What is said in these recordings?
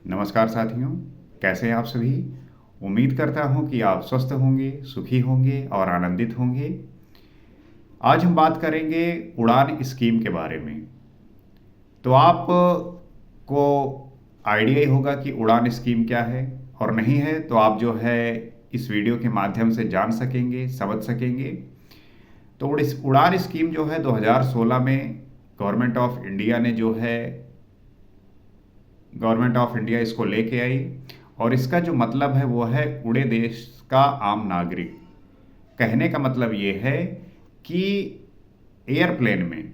नमस्कार साथियों, कैसे हैं आप सभी? उम्मीद करता हूं कि आप स्वस्थ होंगे, सुखी होंगे और आनंदित होंगे। आज हम बात करेंगे उड़ान स्कीम के बारे में। तो आप को आइडिया ही होगा कि उड़ान स्कीम क्या है और नहीं है तो आप जो है इस वीडियो के माध्यम से जान सकेंगे, समझ सकेंगे। तो उड़ान स्कीम जो है 2016 में गवर्नमेंट ऑफ इंडिया ने जो है गवर्नमेंट ऑफ इंडिया इसको लेके आई और इसका जो मतलब है वो है उड़े देश का आम नागरिक। कहने का मतलब ये है कि एयरप्लेन में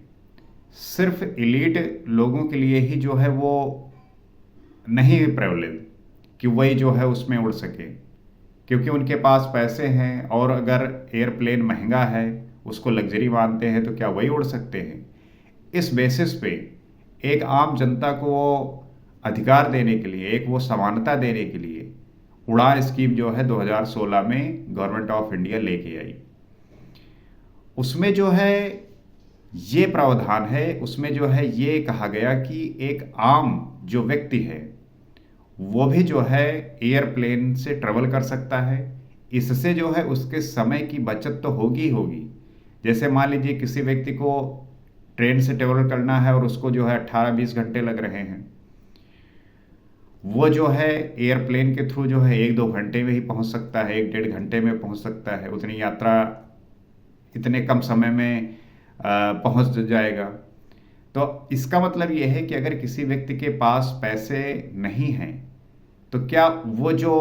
सिर्फ एलीट लोगों के लिए ही जो है वो नहीं प्रेवलेबल कि वही जो है उसमें उड़ सके, क्योंकि उनके पास पैसे हैं और अगर एयरप्लेन महंगा है, उसको लग्जरी मानते हैं, तो क्या वही उड़ सकते हैं? इस बेसिस पे एक आम जनता को अधिकार देने के लिए, एक वो समानता देने के लिए उड़ान स्कीम जो है 2016 में गवर्नमेंट ऑफ इंडिया लेके आई। उसमें जो है ये प्रावधान है, उसमें जो है ये कहा गया कि एक आम जो व्यक्ति है वो भी जो है एयरप्लेन से ट्रेवल कर सकता है। इससे जो है उसके समय की बचत तो होगी ही होगी। जैसे मान लीजिए किसी व्यक्ति को ट्रेन से ट्रेवल करना है और उसको जो है 18-20 घंटे लग रहे हैं, वो जो है एयरप्लेन के थ्रू जो है 1-2 घंटे में ही पहुंच सकता है, 1-1.5 घंटे में पहुंच सकता है। उतनी यात्रा इतने कम समय में पहुंच जाएगा। तो इसका मतलब ये है कि अगर किसी व्यक्ति के पास पैसे नहीं हैं तो क्या वो जो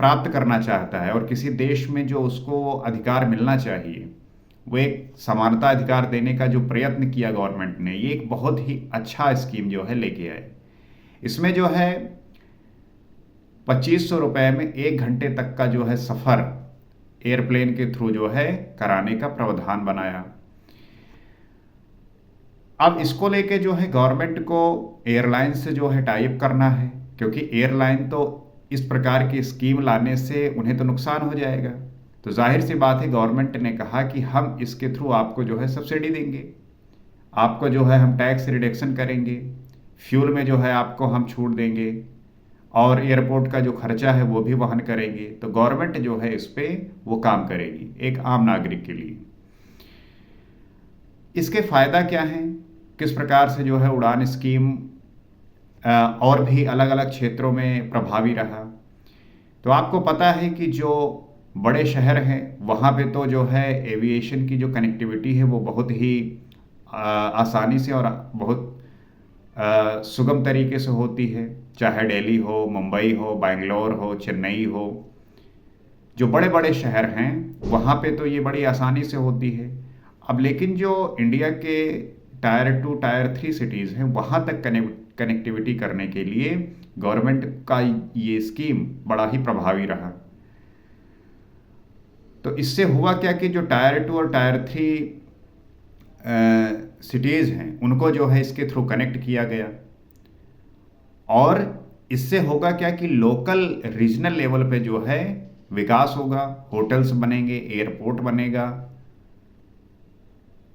प्राप्त करना चाहता है और किसी देश में जो उसको अधिकार मिलना चाहिए, वो एक समानता अधिकार देने का जो प्रयत्न किया गवर्नमेंट ने, ये एक बहुत ही अच्छा स्कीम जो है लेके आए। इसमें जो है 2500 रुपए में 1 घंटे तक का जो है सफर एयरप्लेन के थ्रू जो है कराने का प्रावधान बनाया। अब इसको लेके जो है गवर्नमेंट को एयरलाइन से जो है टाई अप करना है, क्योंकि एयरलाइन तो इस प्रकार की स्कीम लाने से उन्हें तो नुकसान हो जाएगा। तो जाहिर सी बात है गवर्नमेंट ने कहा कि हम इसके थ्रू आपको जो है सब्सिडी देंगे, आपको जो है हम टैक्स रिडक्शन करेंगे, फ्यूल में जो है आपको हम छूट देंगे और एयरपोर्ट का जो खर्चा है वो भी वहन करेंगे। तो गवर्नमेंट जो है इस पे वो काम करेगी एक आम नागरिक के लिए। इसके फायदा क्या हैं, किस प्रकार से जो है उड़ान स्कीम और भी अलग अलग क्षेत्रों में प्रभावी रहा। तो आपको पता है कि जो बड़े शहर हैं वहाँ पे तो जो है एविएशन की जो कनेक्टिविटी है वो बहुत ही आसानी से और बहुत सुगम तरीके से होती है। चाहे दिल्ली हो, मुंबई हो, बेंगलोर हो, चेन्नई हो, जो बड़े बड़े शहर हैं वहाँ पे तो ये बड़ी आसानी से होती है। अब लेकिन जो इंडिया के टायर 2 टायर 3 सिटीज़ हैं वहाँ तक कनेक्टिविटी करने के लिए गवर्नमेंट का ये स्कीम बड़ा ही प्रभावी रहा। तो इससे हुआ क्या कि जो टायर 2 और टायर 3 सिटीज़ हैं उनको जो है इसके थ्रू कनेक्ट किया गया। और इससे होगा क्या कि लोकल रीजनल लेवल पे जो है विकास होगा, होटल्स बनेंगे, एयरपोर्ट बनेगा।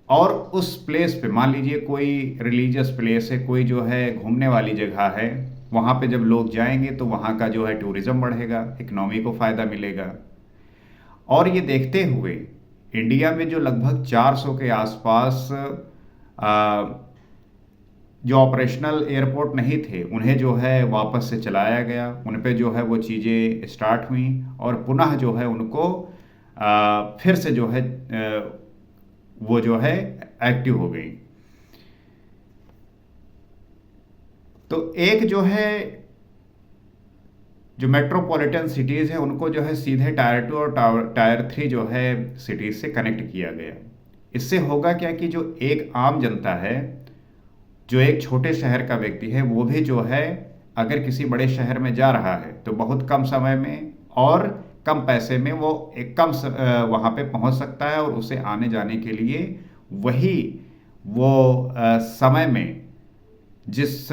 और उस प्लेस पे मान लीजिए कोई रिलीजियस प्लेस है, कोई जो है घूमने वाली जगह है, वहाँ पे जब लोग जाएंगे तो वहाँ का जो है टूरिज्म बढ़ेगा, इकोनॉमी को फ़ायदा मिलेगा। और ये देखते हुए इंडिया में जो लगभग 400 के आसपास जो ऑपरेशनल एयरपोर्ट नहीं थे उन्हें जो है वापस से चलाया गया, उन पे जो है वो चीज़ें स्टार्ट हुई और पुनः जो है उनको फिर से जो है वो जो है एक्टिव हो गई। तो एक जो है जो मेट्रोपॉलिटन सिटीज़ हैं उनको जो है सीधे टायर 2 और टायर 3 जो है सिटीज़ से कनेक्ट किया गया। इससे होगा क्या कि जो एक आम जनता है, जो एक छोटे शहर का व्यक्ति है, वो भी जो है अगर किसी बड़े शहर में जा रहा है तो बहुत कम समय में और कम पैसे में वो एक कम वहाँ पे पहुँच सकता है और उसे आने जाने के लिए वही वो समय में जिस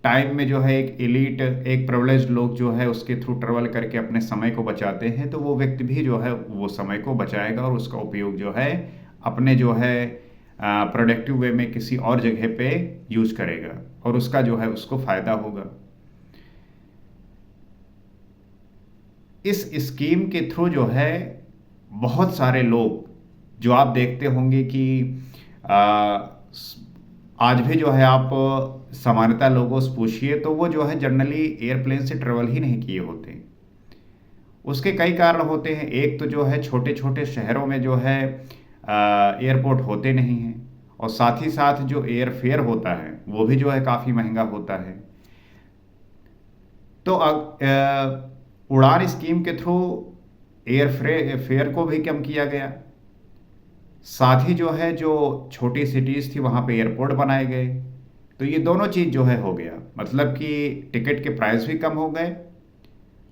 टाइम में जो है एक एलीट, एक प्रिविलेज्ड लोग जो है उसके थ्रू ट्रेवल करके अपने समय को बचाते हैं, तो वो व्यक्ति भी जो है वो समय को बचाएगा और उसका उपयोग जो है अपने जो है प्रोडक्टिव वे में किसी और जगह पे यूज करेगा और उसका जो है उसको फ़ायदा होगा। इस स्कीम के थ्रू जो है बहुत सारे लोग, जो आप देखते होंगे कि आ, आज भी जो है आप सामान्यतः लोगों से पूछिए तो वो जो है जनरली एयरप्लेन से ट्रेवल ही नहीं किए होते। उसके कई कारण होते हैं। एक तो जो है छोटे छोटे शहरों में जो है एयरपोर्ट होते नहीं हैं, और साथ ही साथ जो एयर फेयर होता है वो भी जो है काफ़ी महंगा होता है। तो उड़ान स्कीम के थ्रू एयर फेयर को भी कम किया गया। साथ ही जो है जो छोटी सिटीज़ थी वहाँ पे एयरपोर्ट बनाए गए। तो ये दोनों चीज़ जो है हो गया, मतलब कि टिकट के प्राइस भी कम हो गए,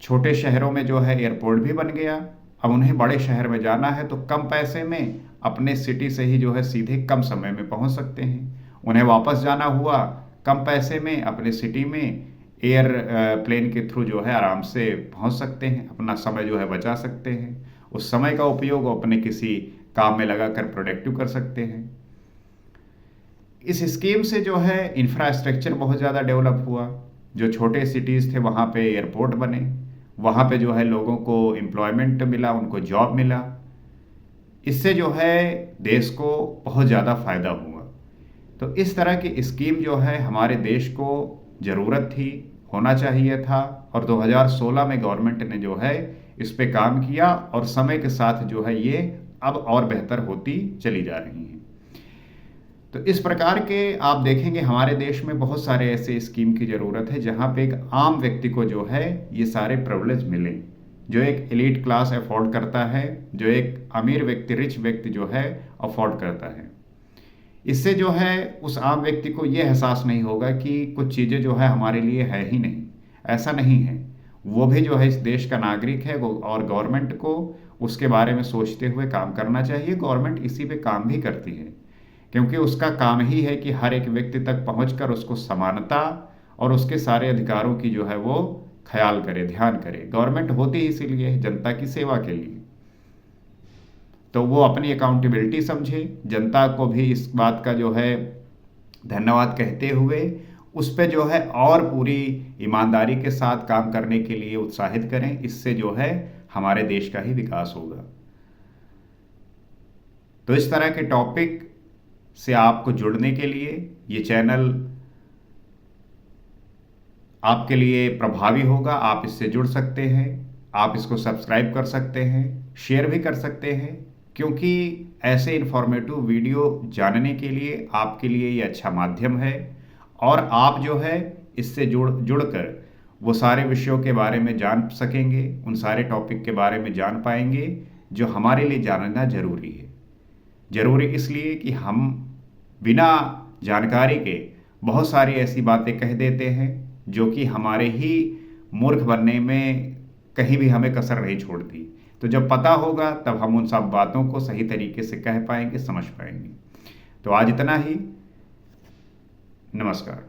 छोटे शहरों में जो है एयरपोर्ट भी बन गया। अब उन्हें बड़े शहर में जाना है तो कम पैसे में अपने सिटी से ही जो है सीधे कम समय में पहुंच सकते हैं। उन्हें वापस जाना हुआ, कम पैसे में अपने सिटी में एयर प्लेन के थ्रू जो है आराम से पहुंच सकते हैं, अपना समय जो है बचा सकते हैं। उस समय का उपयोग अपने किसी काम में लगाकर प्रोडक्टिव कर सकते हैं। इस स्कीम से जो है इंफ्रास्ट्रक्चर बहुत ज़्यादा डेवलप हुआ। जो छोटे सिटीज़ थे वहाँ पे एयरपोर्ट बने, वहाँ पे जो है लोगों को एम्प्लॉयमेंट मिला, उनको जॉब मिला। इससे जो है देश को बहुत ज़्यादा फ़ायदा हुआ। तो इस तरह की स्कीम जो है हमारे देश को ज़रूरत थी, होना चाहिए था, और 2016 में गवर्नमेंट ने जो है इस पे काम किया, और समय के साथ जो है ये अब और बेहतर होती चली जा रही हैं। तो इस प्रकार के आप देखेंगे हमारे देश में बहुत सारे ऐसे स्कीम की ज़रूरत है जहाँ पे एक आम व्यक्ति को जो है ये सारे प्रिविलेज मिले, जो एक एलीट क्लास अफोर्ड करता है, जो एक अमीर व्यक्ति, रिच व्यक्ति जो है अफोर्ड करता है। इससे जो है उस आम व्यक्ति को ये एहसास नहीं होगा कि कुछ चीज़ें जो है हमारे लिए है ही नहीं। ऐसा नहीं है, वो भी जो है इस देश का नागरिक है, और गवर्नमेंट को उसके बारे में सोचते हुए काम करना चाहिए। गवर्नमेंट इसी पे काम भी करती है, क्योंकि उसका काम ही है कि हर एक व्यक्ति तक पहुंचकर उसको समानता और उसके सारे अधिकारों की जो है वो ख्याल करे, ध्यान करे। गवर्नमेंट होती ही इसीलिए है, जनता की सेवा के लिए। तो वो अपनी अकाउंटेबिलिटी समझे, जनता को भी इस बात का जो है धन्यवाद कहते हुए उस पे जो है और पूरी ईमानदारी के साथ काम करने के लिए उत्साहित करें। इससे जो है हमारे देश का ही विकास होगा। तो इस तरह के टॉपिक से आपको जुड़ने के लिए ये चैनल आपके लिए प्रभावी होगा। आप इससे जुड़ सकते हैं, आप इसको सब्सक्राइब कर सकते हैं, शेयर भी कर सकते हैं, क्योंकि ऐसे इन्फॉर्मेटिव वीडियो जानने के लिए आपके लिए ये अच्छा माध्यम है। और आप जो है इससे जुड़कर वो सारे विषयों के बारे में जान सकेंगे, उन सारे टॉपिक के बारे में जान पाएंगे जो हमारे लिए जानना जरूरी है। जरूरी इसलिए कि हम बिना जानकारी के बहुत सारी ऐसी बातें कह देते हैं जो कि हमारे ही मूर्ख बनने में कहीं भी हमें कसर नहीं छोड़ती। तो जब पता होगा तब हम उन सब बातों को सही तरीके से कह पाएंगे, समझ पाएंगे। तो आज इतना ही। नमस्कार।